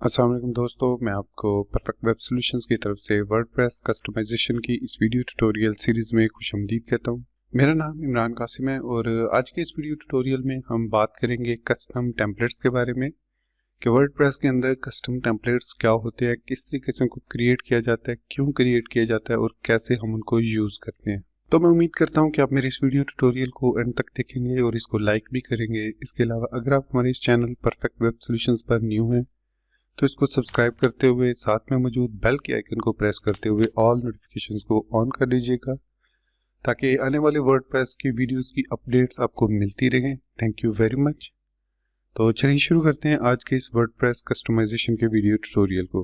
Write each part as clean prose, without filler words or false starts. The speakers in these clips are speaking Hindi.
अस्सलाम वालेकुम दोस्तों, मैं आपको परफेक्ट वेब सॉल्यूशंस की तरफ से वर्डप्रेस कस्टमाइजेशन की इस वीडियो ट्यूटोरियल सीरीज में खुशामदीद कहता हूँ। मेरा नाम इमरान कासिम है और आज के इस वीडियो ट्यूटोरियल में हम बात करेंगे कस्टम टेम्पलेट्स के बारे में कि वर्डप्रेस के अंदर कस्टम टेम्पलेट्स क्या होते हैं, किस तरीके से उनको क्रिएट किया जाता है, क्यों क्रिएट किया जाता है और कैसे हम उनको यूज़ करते हैं। तो मैं उम्मीद करता हूँ कि आप मेरे इस वीडियो ट्यूटोरियल को एंड तक देखेंगे और इसको लाइक भी करेंगे। इसके अलावा अगर आप हमारे इस चैनल परफेक्ट वेब सॉल्यूशंस पर न्यू हैं तो इसको सब्सक्राइब करते हुए साथ में मौजूद बेल के आइकन को प्रेस करते हुए ऑल नोटिफिकेशंस को ऑन कर दीजिएगा ताकि आने वाले वर्डप्रेस की वीडियोस की अपडेट्स आपको मिलती रहें। Thank you very much. तो चलिए शुरू करते हैं आज के इस वर्डप्रेस कस्टमाइजेशन के वीडियो ट्यूटोरियल को।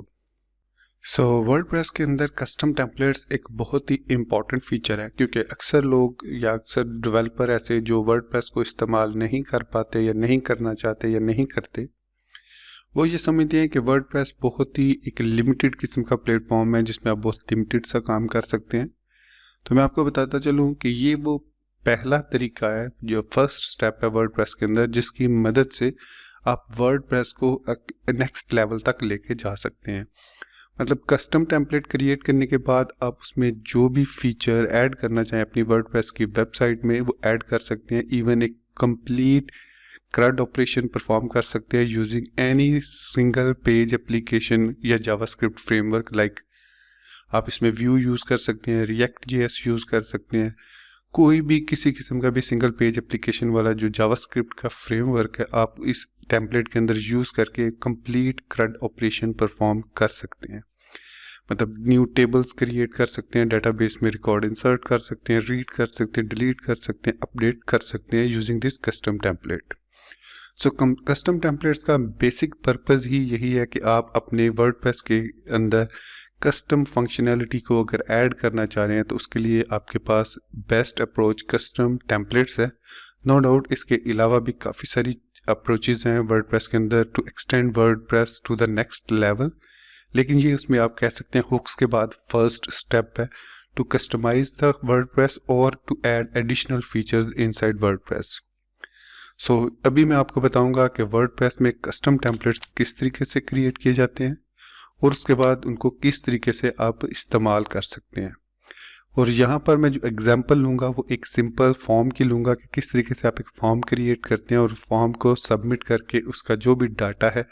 वर्डप्रेस के अंदर कस्टम टेम्पलेट्स एक बहुत ही इम्पॉर्टेंट फीचर है, क्योंकि अक्सर लोग या अक्सर डेवलपर ऐसे जो वर्डप्रेस को इस्तेमाल नहीं कर पाते या नहीं करना चाहते या नहीं करते, वो ये समझते हैं कि वर्डप्रेस बहुत ही एक लिमिटेड किस्म का प्लेटफॉर्म है जिसमें आप बहुत लिमिटेड सा काम कर सकते हैं। तो मैं आपको बताता चलूँ कि ये वो पहला तरीका है, जो फर्स्ट स्टेप है वर्डप्रेस के अंदर, जिसकी मदद से आप वर्डप्रेस को नेक्स्ट लेवल तक लेके जा सकते हैं। मतलब कस्टम टेम्पलेट क्रिएट करने के बाद आप उसमें जो भी फीचर ऐड करना चाहें अपनी वर्डप्रेस की वेबसाइट में वो ऐड कर सकते हैं। इवन एक कंप्लीट CRUD ऑपरेशन परफॉर्म कर सकते हैं using any single page application या जावास्क्रिप्ट फ्रेमवर्क। लाइक आप इसमें व्यू यूज़ कर सकते हैं, रिएक्ट जेएस यूज़ कर सकते हैं, कोई भी किसी किस्म का भी सिंगल पेज एप्लीकेशन वाला जो जावास्क्रिप्ट का फ्रेमवर्क है आप इस टेम्पलेट के अंदर यूज़ करके कंप्लीट CRUD ऑपरेशन परफॉर्म कर सकते हैं। मतलब न्यू टेबल्स क्रिएट कर सकते हैं, डेटाबेस में रिकॉर्ड इंसर्ट कर सकते हैं, रीड कर सकते हैं, डिलीट कर सकते हैं, अपडेट कर सकते हैं using this custom template. Custom templates का बेसिक पर्पस ही यही है कि आप अपने वर्डप्रेस के अंदर कस्टम फंक्शनैलिटी को अगर ऐड करना चाह रहे हैं तो उसके लिए आपके पास बेस्ट अप्रोच कस्टम टेम्पलेट्स है। नो डाउट इसके अलावा भी काफ़ी सारी अप्रोचेज हैं वर्डप्रेस के अंदर to extend WordPress to the next level, लेकिन ये उसमें आप कह सकते हैं हुक्स के बाद फर्स्ट स्टेप है टू कस्टमाइज द वर्डप्रेस और to add additional features inside WordPress. अभी मैं आपको बताऊंगा कि वर्डप्रेस में कस्टम टेम्पलेट्स किस तरीके से क्रिएट किए जाते हैं और उसके बाद उनको किस तरीके से आप इस्तेमाल कर सकते हैं। और यहाँ पर मैं जो एग्जांपल लूँगा वो एक सिंपल फॉर्म की लूँगा कि किस तरीके से आप एक फॉर्म क्रिएट करते हैं और फॉर्म को सबमिट करके उसका जो भी डाटा है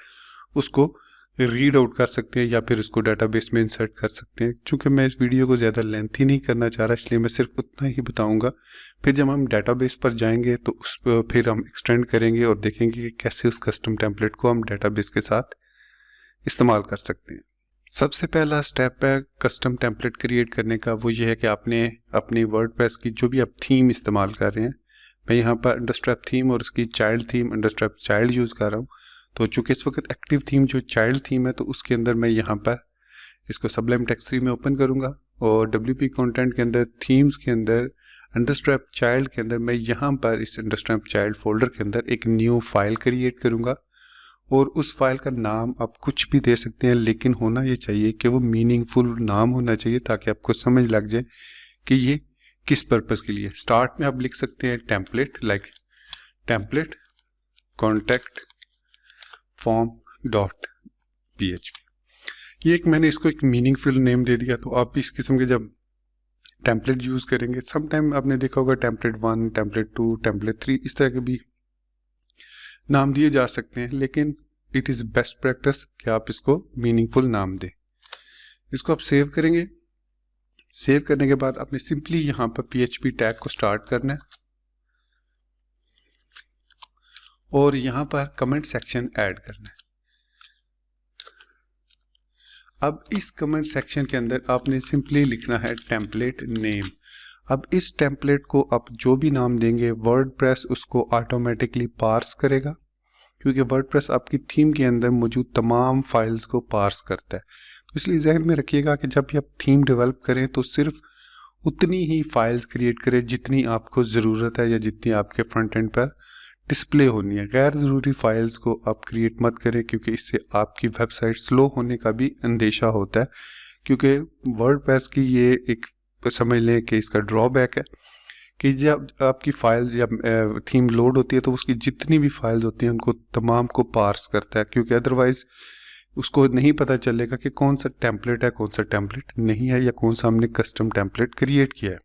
उसको रीड आउट कर सकते हैं या फिर उसको डेटाबेस में इंसर्ट कर सकते हैं। चूँकि मैं इस वीडियो को ज़्यादा लेंथी नहीं करना चाह रहा, इसलिए मैं सिर्फ उतना ही बताऊंगा। फिर जब हम डेटाबेस पर जाएंगे तो उस पर फिर हम एक्सटेंड करेंगे और देखेंगे कि कैसे उस कस्टम टेम्पलेट को हम डेटाबेस के साथ इस्तेमाल कर सकते हैं। सबसे पहला स्टेप है कस्टम टेम्पलेट क्रिएट करने का, वो ये है कि आपने अपनी वर्डप्रेस की जो भी आप थीम इस्तेमाल कर रहे हैं, मैं यहाँ पर अंडरस्ट्रैप थीम और उसकी चाइल्ड थीम अंडरस्ट्रैप चाइल्ड यूज़ कर रहा हूँ। तो चूंकि इस वक्त एक्टिव थीम जो चाइल्ड थीम है तो उसके अंदर मैं यहाँ पर इसको सबलाइम टेक्स्ट 3 में ओपन करूँगा और WP कंटेंट के अंदर थीम्स के अंदर अंडरस्ट्रैप चाइल्ड के अंदर मैं यहाँ पर इस अंडरस्ट्रैप चाइल्ड फोल्डर के अंदर एक न्यू फाइल क्रिएट करूँगा और उस फाइल का नाम आप कुछ भी दे सकते हैं, लेकिन होना ये चाहिए कि वो मीनिंगफुल नाम होना चाहिए ताकि आपको समझ लग जाए कि ये किस पर्पज़ के लिए। स्टार्ट में आप लिख सकते हैं template, like template contact form dot PHP। ये एक मैंने इसको एक मीनिंगफुल नेम दे दिया। तो आप इस किस्म के जब टेम्पलेट यूज़ करेंगे, समटाइम आपने देखा होगा टेम्पलेट 1, टेम्पलेट 2, टेम्पलेट 3 इस तरह के भी नाम दिए जा सकते हैं, लेकिन इट इज़ बेस्ट प्रैक्टिस कि आप इसको मीनिंगफुल नाम दें। इसको आप सेव करेंगे। सेव करने के बाद आपने सिंपली यहाँ पर PHP टैग को स्टार्ट करना है और यहाँ पर कमेंट सेक्शन ऐड करना है। अब इस कमेंट सेक्शन के अंदर आपने सिंपली लिखना है टेम्पलेट नेम। अब इस टेम्पलेट को आप जो भी नाम देंगे वर्डप्रेस उसको ऑटोमेटिकली पार्स करेगा, क्योंकि वर्डप्रेस आपकी थीम के अंदर मौजूद तमाम फाइल्स को पार्स करता है। तो इसलिए जहन में रखिएगा कि जब भी आप थीम डेवलप करें तो सिर्फ उतनी ही फाइल्स क्रिएट करें जितनी आपको ज़रूरत है या जितनी आपके फ्रंट एंड पर डिस्प्ले होनी है। गैर ज़रूरी फाइल्स को आप क्रिएट मत करें, क्योंकि इससे आपकी वेबसाइट स्लो होने का भी अंदेशा होता है। क्योंकि वर्डप्रेस की ये एक समझ लें कि इसका ड्रॉबैक है कि जब आपकी फाइल जब थीम लोड होती है तो उसकी जितनी भी फाइल्स होती हैं उनको तमाम को पार्स करता है, क्योंकि अदरवाइज उसको नहीं पता चलेगा कि कौन सा टेम्पलेट है, कौन सा टेम्पलेट नहीं है, या कौन सा हमने कस्टम टेम्पलेट क्रिएट किया है।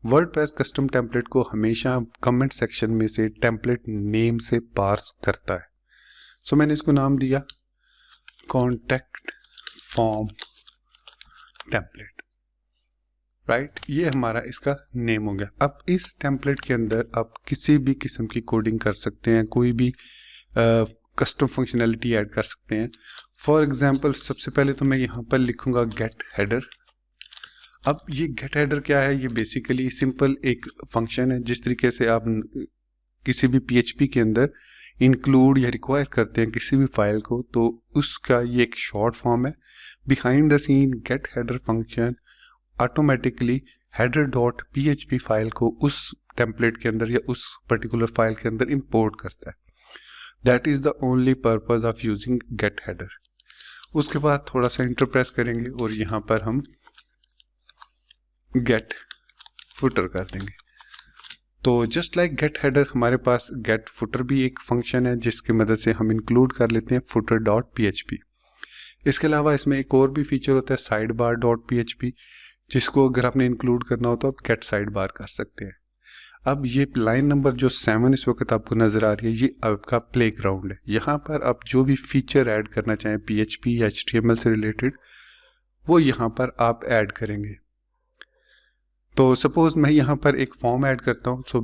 वर्डप्रेस कस्टम टेम्पलेट को हमेशा कमेंट सेक्शन में से टेम्पलेट नेम से पार्स करता है। सो मैंने इसको नाम दिया कॉन्टैक्ट फॉर्म टेम्पलेट, राइट। ये हमारा इसका नेम हो गया। अब इस टेम्पलेट के अंदर आप किसी भी किस्म की कोडिंग कर सकते हैं, कोई भी कस्टम फंक्शनैलिटी ऐड कर सकते हैं। फॉर एग्जांपल सबसे पहले तो मैं यहाँ पर लिखूंगा गेट हेडर। अब ये गेट हेडर क्या है? ये बेसिकली सिंपल एक फंक्शन है। जिस तरीके से आप किसी भी PHP के अंदर इंक्लूड या रिक्वायर करते हैं किसी भी फाइल को, तो उसका ये एक शॉर्ट फॉर्म है। Behind the scene get header function automatically header.php file को उस टेम्पलेट के अंदर या उस पर्टिकुलर फाइल के अंदर इंपोर्ट करता है। That is the only purpose of using get header. उसके बाद थोड़ा सा इंटर प्रेस करेंगे और यहाँ पर हम गेट फुटर कर देंगे। तो जस्ट लाइक गेट हेडर, हमारे पास गेट फुटर भी एक फंक्शन है जिसकी मदद से हम इंक्लूड कर लेते हैं footer.php। इसके अलावा इसमें एक और भी फीचर होता है sidebar.php, जिसको अगर आपने इंक्लूड करना हो तो आप गेट साइड बार कर सकते हैं। अब ये लाइन नंबर जो 7 इस वक्त आपको नजर आ रही है, ये आपका प्लेग्राउंड है। यहाँ पर आप जो भी फीचर ऐड करना चाहें PHP या HTML से रिलेटेड, वो यहाँ पर आप ऐड करेंगे। तो सपोज मैं यहाँ पर एक फॉर्म ऐड करता हूँ। सो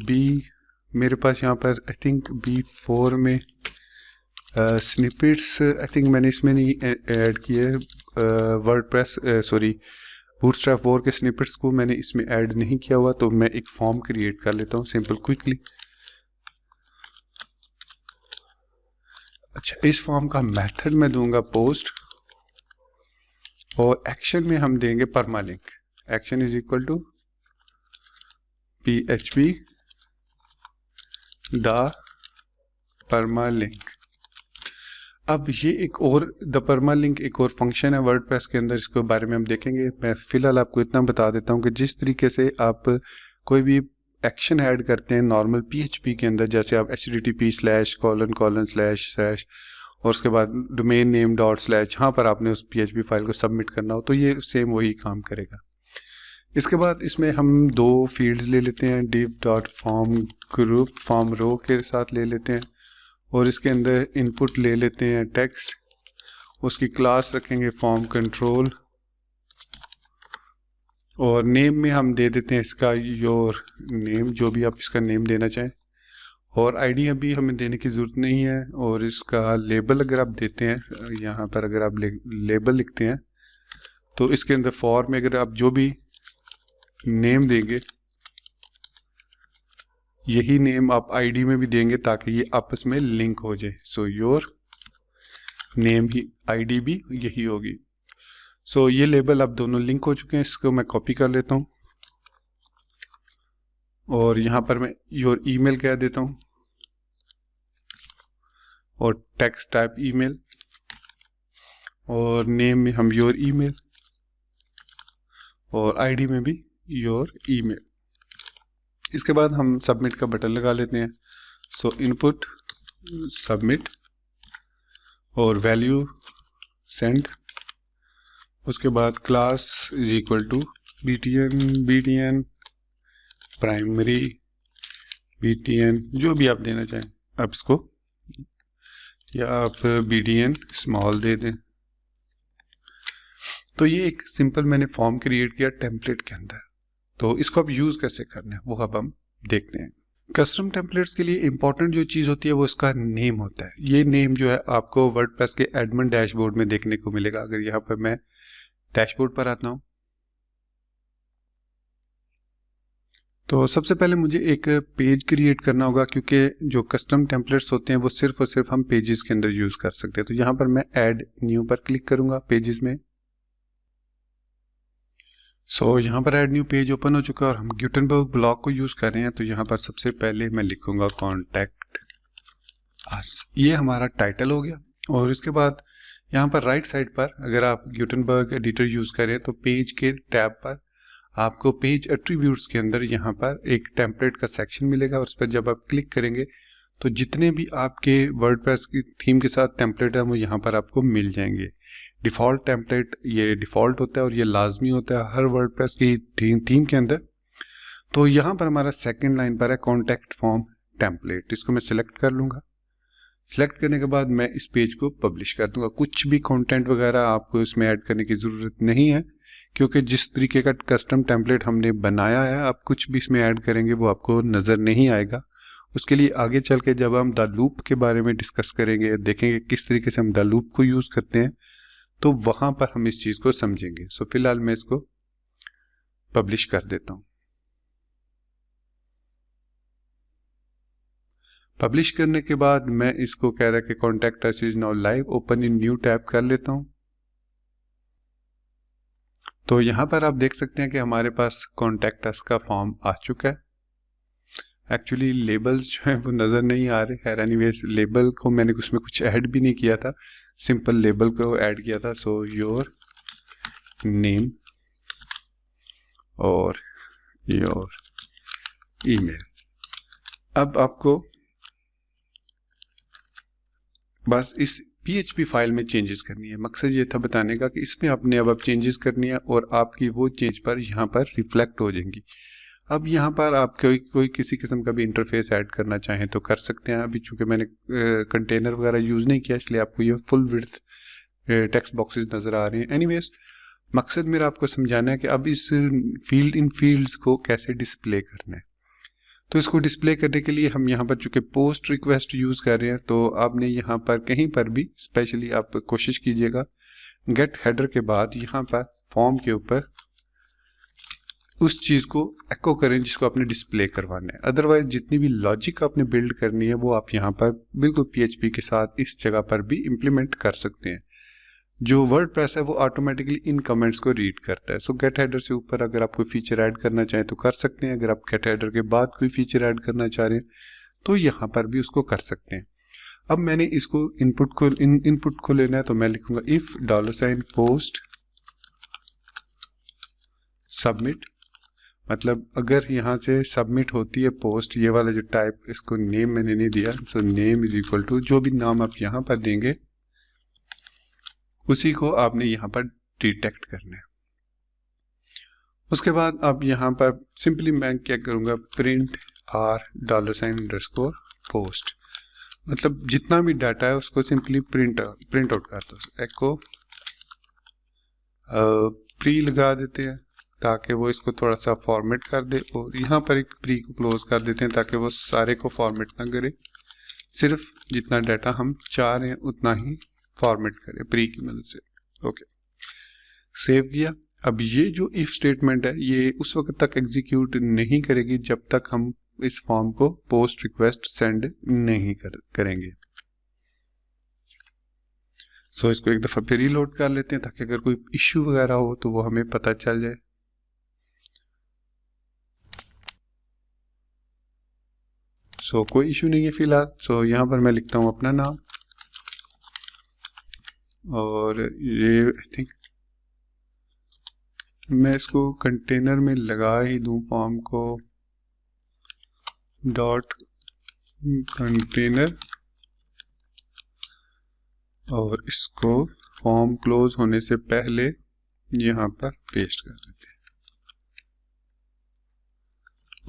मेरे पास यहाँ पर आई थिंक B4 में स्निपेट्स आई थिंक मैंने इसमें नहीं ऐड किए। वर्डप्रेस बूटस्ट्रैप 4 के स्निपेट्स को मैंने इसमें ऐड नहीं किया हुआ। तो मैं एक फॉर्म क्रिएट कर लेता हूँ सिंपल क्विकली। अच्छा, इस फॉर्म का मेथड मैं दूंगा पोस्ट, और एक्शन में हम देंगे permalink. Action is equal to PHP the permalink. अब ये एक और द परमालिंक एक और फंक्शन है वर्डप्रेस के अंदर, इसके बारे में हम देखेंगे। मैं फिलहाल आपको इतना बता देता हूँ कि जिस तरीके से आप कोई भी एक्शन ऐड करते हैं नॉर्मल PHP के अंदर, जैसे आप http:// और उसके बाद डोमेन नेम ./ जहाँ पर आपने उस PHP फाइल को सबमिट करना हो, तो ये सेम वही काम करेगा। इसके बाद इसमें हम दो फील्ड्स ले लेते हैं, div.form group, फॉर्म रो के साथ ले लेते हैं, और इसके अंदर इनपुट ले लेते हैं टेक्स्ट। उसकी क्लास रखेंगे फॉर्म कंट्रोल, और नेम में हम दे देते हैं इसका योर नेम, जो भी आप इसका नेम देना चाहें। और आईडी अभी हमें देने की ज़रूरत नहीं है। और इसका लेबल अगर आप देते हैं, यहाँ पर अगर आप लेबल लिखते हैं, तो इसके अंदर फॉर में अगर आप जो भी नेम देंगे, यही नेम आप आईडी में भी देंगे ताकि ये आपस में लिंक हो जाए। So your name he ID भी यही होगी। सो ये लेबल अब दोनों लिंक हो चुके हैं। इसको मैं कॉपी कर लेता हूँ और यहाँ पर मैं योर ईमेल कह देता हूँ, और टेक्स्ट टाइप ईमेल, और नेम में हम योर ईमेल, और आईडी में भी योर ईमेल। इसके बाद हम सबमिट का बटन लगा लेते हैं। सो इनपुट सबमिट और वैल्यू सेंड। उसके बाद class is equal to btn primary btn, जो भी आप देना चाहें आप इसको, या आप btn स्मॉल दे दें। तो ये एक सिंपल मैंने फॉर्म क्रिएट किया टेम्पलेट के अंदर। तो इसको अब यूज कैसे करना है वो अब हम देखते हैं। कस्टम टेम्पलेट्स के लिए इंपॉर्टेंट जो चीज होती है वो इसका नेम होता है। ये नेम जो है आपको वर्डप्रेस के एडमिन डैशबोर्ड में देखने को मिलेगा। अगर यहाँ पर मैं डैशबोर्ड पर आता हूँ, तो सबसे पहले मुझे एक पेज क्रिएट करना होगा, क्योंकि जो कस्टम टेम्पलेट्स होते हैं वो सिर्फ और सिर्फ हम पेजेस के अंदर यूज कर सकते हैं। तो यहाँ पर मैं ऐड न्यू पर क्लिक करूंगा पेजेस में। सो यहाँ पर ऐड न्यू पेज ओपन हो चुका है और हम गुटेनबर्ग ब्लॉक को यूज कर रहे हैं। तो यहाँ पर सबसे पहले मैं लिखूंगा कॉन्टैक्ट अस, ये हमारा टाइटल हो गया। और इसके बाद यहाँ पर राइट साइड पर अगर आप गुटेनबर्ग एडिटर यूज करें तो पेज के टैब पर आपको पेज एट्रीब्यूट्स के अंदर यहाँ पर एक टेम्पलेट का सेक्शन मिलेगा, और उस पर जब आप क्लिक करेंगे तो जितने भी आपके वर्डप्रेस की थीम के साथ टेम्पलेट है वो यहाँ पर आपको मिल जाएंगे। डिफ़ॉल्ट टेम्पलेट ये डिफ़ॉल्ट होता है और ये लाजमी होता है हर वर्डप्रेस की थीम के अंदर। तो यहाँ पर हमारा सेकंड लाइन पर है कॉन्टैक्ट फॉर्म टेम्पलेट, इसको मैं सिलेक्ट कर लूँगा। सिलेक्ट करने के बाद मैं इस पेज को पब्लिश कर दूंगा। कुछ भी कंटेंट वगैरह आपको इसमें ऐड करने की ज़रूरत नहीं है, क्योंकि जिस तरीके का कस्टम टेम्पलेट हमने बनाया है आप कुछ भी इसमें ऐड करेंगे वो आपको नज़र नहीं आएगा। उसके लिए आगे चल के जब हम द लूप के बारे में डिस्कस करेंगे, देखेंगे किस तरीके से हम द लूप को यूज़ करते हैं, तो वहाँ पर हम इस चीज़ को समझेंगे। सो फिलहाल मैं इसको पब्लिश कर देता हूँ। पब्लिश करने के बाद मैं इसको कह रहा है कि contact us is now live, open in new tab कर लेता हूं। तो यहां पर आप देख सकते हैं कि हमारे पास कॉन्टैक्ट अस का फॉर्म आ चुका है। एक्चुअली लेबल्स जो है वो नजर नहीं आ रहे। खैर एनीवेज, लेबल को मैंने उसमें कुछ ऐड भी नहीं किया था, सिंपल लेबल को ऐड किया था। सो योर नेम और योर ईमेल। अब आपको बस इस PHP फाइल में चेंजेस करनी है। मकसद ये था बताने का कि इसमें आपने अब चेंजेस करनी है और आपकी वो चेंज पर यहाँ पर रिफ्लेक्ट हो जाएंगी। अब यहाँ पर आप कोई किसी किस्म का भी इंटरफेस ऐड करना चाहें तो कर सकते हैं। अभी चूंकि मैंने कंटेनर वगैरह यूज़ नहीं किया इसलिए आपको ये फुल विड्थ टेक्स्ट बॉक्सेस नज़र आ रहे हैं। एनीवेज, मकसद मेरा आपको समझाना है कि अब इस फील्ड्स को कैसे डिस्प्ले करना है। तो इसको डिस्प्ले करने के लिए हम यहाँ पर चूंकि पोस्ट रिक्वेस्ट यूज कर रहे हैं, तो आपने यहाँ पर कहीं पर भी स्पेशली आप कोशिश कीजिएगा गेट हेडर के बाद यहाँ पर फॉर्म के ऊपर उस चीज को एको करें जिसको आपने डिस्प्ले करवाना है। अदरवाइज जितनी भी लॉजिक आपने बिल्ड करनी है वो आप यहाँ पर बिल्कुल PHP के साथ इस जगह पर भी इम्प्लीमेंट कर सकते हैं। जो वर्डप्रेस है वो ऑटोमेटिकली इन कमेंट्स को रीड करता है। सो गेट हेडर से ऊपर अगर आप कोई फीचर ऐड करना चाहें तो कर सकते हैं। अगर आप गेट हेडर के बाद कोई फीचर ऐड करना चाह रहे हैं तो यहाँ पर भी उसको कर सकते हैं। अब मैंने इसको इनपुट को लेना है, तो मैं लिखूंगा इफ $पोस्ट सबमिट। मतलब अगर यहाँ से सबमिट होती है पोस्ट, ये वाला जो टाइप, इसको नेम मैंने नहीं दिया, so name is equal to जो भी नाम आप यहाँ पर देंगे उसी को आपने यहाँ पर डिटेक्ट करना है। उसके बाद अब यहाँ पर सिंपली मैं क्या करूँगा, प्रिंट $_ पोस्ट। मतलब जितना भी डाटा है उसको सिंपली प्रिंट आउट कर दो। एको प्री लगा देते हैं ताकि वो इसको थोड़ा सा फॉर्मेट कर दे, और यहाँ पर एक प्री को क्लोज कर देते हैं ताकि वो सारे को फॉर्मेट ना करे, सिर्फ जितना डाटा हम चाह रहे हैं उतना ही फॉर्मेट करें प्री की मदद से। ओके, सेव किया। अब ये जो इफ स्टेटमेंट है ये उस वक्त तक एग्जीक्यूट नहीं करेगी जब तक हम इस फॉर्म को पोस्ट रिक्वेस्ट सेंड नहीं करेंगे। सो इसको एक दफा फिर रीलोड कर लेते हैं ताकि अगर कोई इश्यू वगैरह हो तो वो हमें पता चल जाए। सो कोई इश्यू नहीं है फिलहाल। सो यहाँ पर मैं लिखता हूँ अपना नाम, और ये आई थिंक मैं इसको कंटेनर में लगा ही दूं फॉर्म को, डॉट कंटेनर, और इसको फॉर्म क्लोज होने से पहले यहाँ पर पेस्ट कर देते हैं।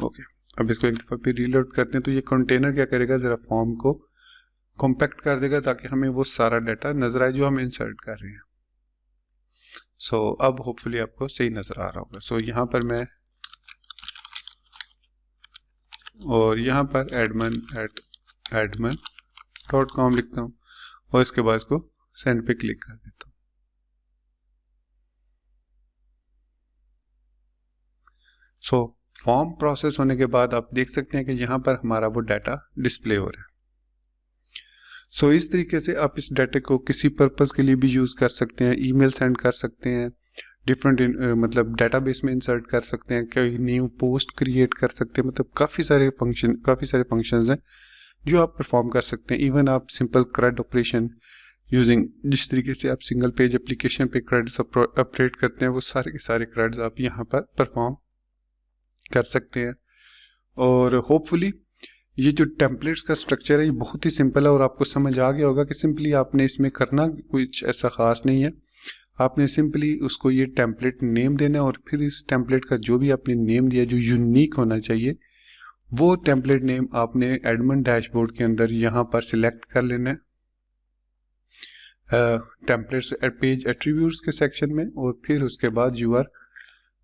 ओके, अब इसको एक दफा फिर रीलोड करते हैं। तो ये कंटेनर क्या करेगा, जरा फॉर्म को कॉम्पैक्ट कर देगा ताकि हमें वो सारा डाटा नजर आए जो हम इंसर्ट कर रहे हैं। सो अब होपफुली आपको सही नजर आ रहा होगा। सो यहाँ पर मैं और यहाँ पर admin@admin.com लिखता हूँ और इसके बाद इसको सेंड पे क्लिक कर देता हूँ। सो फॉर्म प्रोसेस होने के बाद आप देख सकते हैं कि यहाँ पर हमारा वो डाटा डिस्प्ले हो रहा है। सो इस तरीके से आप इस डाटा को किसी पर्पस के लिए भी यूज कर सकते हैं, ईमेल सेंड कर सकते हैं, डिफरेंट मतलब डेटाबेस में इंसर्ट कर सकते हैं, कोई न्यू पोस्ट क्रिएट कर सकते हैं। मतलब काफ़ी सारे फंक्शंस हैं जो आप परफॉर्म कर सकते हैं। इवन आप सिंपल CRUD ऑपरेशन यूजिंग, जिस तरीके से आप सिंगल पेज एप्लीकेशन पे CRUDs ऑपरेट करते हैं, वो सारे के सारे CRUDs आप यहाँ पर परफॉर्म कर सकते हैं। और होपफुली ये जो टेम्पलेट्स का स्ट्रक्चर है ये बहुत ही सिंपल है और आपको समझ आ गया होगा कि सिंपली आपने इसमें करना कुछ ऐसा खास नहीं है। आपने सिंपली उसको ये टेम्पलेट नेम देना है और फिर इस टेम्पलेट का जो भी आपने नेम दिया जो यूनिक होना चाहिए वो टेम्पलेट नेम आपने एडमिन डैशबोर्ड के अंदर यहाँ पर सिलेक्ट कर लेना है टेम्पलेट्स पेज एट्रीब्यूट्स के सेक्शन में, और फिर उसके बाद you are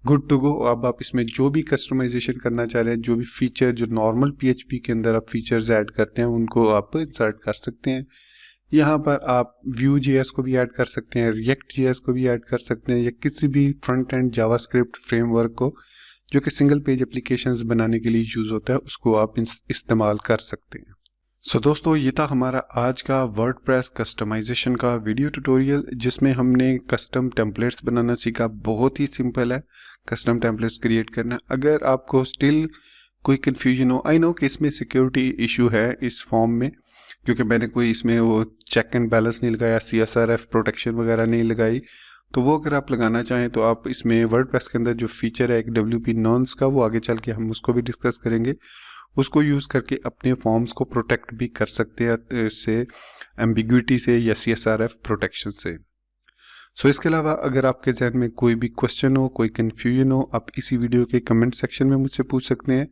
good to go. अब आप इसमें जो भी कस्टमाइजेशन करना चाह रहे हैं, जो भी फीचर जो नॉर्मल PHP के अंदर आप फीचर्स ऐड करते हैं उनको आप इंसर्ट कर सकते हैं। यहाँ पर आप Vue.js को भी ऐड कर सकते हैं, React.js को भी ऐड कर सकते हैं, या किसी भी फ्रंट एंड जावास्क्रिप्ट फ्रेमवर्क को जो कि सिंगल पेज एप्लीकेशंस बनाने के लिए यूज होता है उसको आप इस्तेमाल कर सकते हैं। दोस्तों ये था हमारा आज का वर्डप्रेस कस्टमाइजेशन का वीडियो ट्यूटोरियल जिसमें हमने कस्टम टेम्पलेट्स बनाना सीखा। बहुत ही सिंपल है कस्टम टेम्पलेट्स क्रिएट करना। अगर आपको स्टिल कोई कन्फ्यूजन हो, आई नो कि इसमें सिक्योरिटी इशू है इस फॉर्म में, क्योंकि मैंने कोई इसमें वो चेक एंड बैलेंस नहीं लगाया, CSRF प्रोटेक्शन वगैरह नहीं लगाई, तो वो अगर आप लगाना चाहें तो आप इसमें वर्डप्रेस के अंदर जो फीचर है एक WP नॉन्स का, वो आगे चल के हम उसको भी डिस्कस करेंगे, उसको यूज़ करके अपने फॉर्म्स को प्रोटेक्ट भी कर सकते हैं इससे एम्बिग्विटी से या CSRF प्रोटेक्शन से। इसके अलावा अगर आपके जहन में कोई भी क्वेश्चन हो, कोई कन्फ्यूजन हो, आप इसी वीडियो के कमेंट सेक्शन में मुझसे पूछ सकते हैं,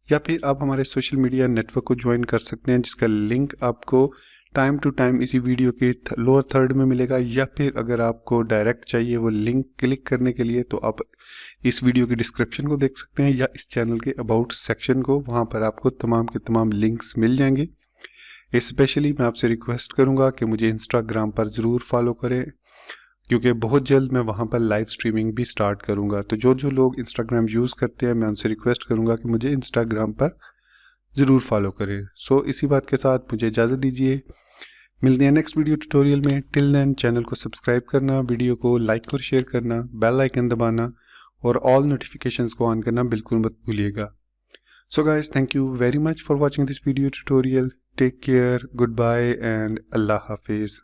या फिर आप हमारे सोशल मीडिया नेटवर्क को ज्वाइन कर सकते हैं जिसका लिंक आपको टाइम टू टाइम इसी वीडियो के लोअर थर्ड में मिलेगा, या फिर अगर आपको डायरेक्ट चाहिए वो लिंक क्लिक करने के लिए तो आप इस वीडियो की डिस्क्रिप्शन को देख सकते हैं या इस चैनल के अबाउट सेक्शन को, वहाँ पर आपको तमाम के तमाम लिंक्स मिल जाएंगे। स्पेशली मैं आपसे रिक्वेस्ट करूँगा कि मुझे इंस्टाग्राम पर ज़रूर फॉलो करें, क्योंकि बहुत जल्द मैं वहाँ पर लाइव स्ट्रीमिंग भी स्टार्ट करूँगा। तो जो लोग इंस्टाग्राम यूज़ करते हैं मैं उनसे रिक्वेस्ट करूँगा कि मुझे इंस्टाग्राम पर ज़रूर फॉलो करें। इसी बात के साथ मुझे इजाज़त दीजिए, मिलते हैं नेक्स्ट वीडियो ट्यूटोरियल में। टिल देन चैनल को सब्सक्राइब करना, वीडियो को लाइक और शेयर करना, बेल आइकन दबाना और ऑल नोटिफिकेशंस को ऑन करना बिल्कुल मत भूलिएगा। Guys, thank you very much for watching this video tutorial. Take care, good bye and अल्लाह हाफिज़।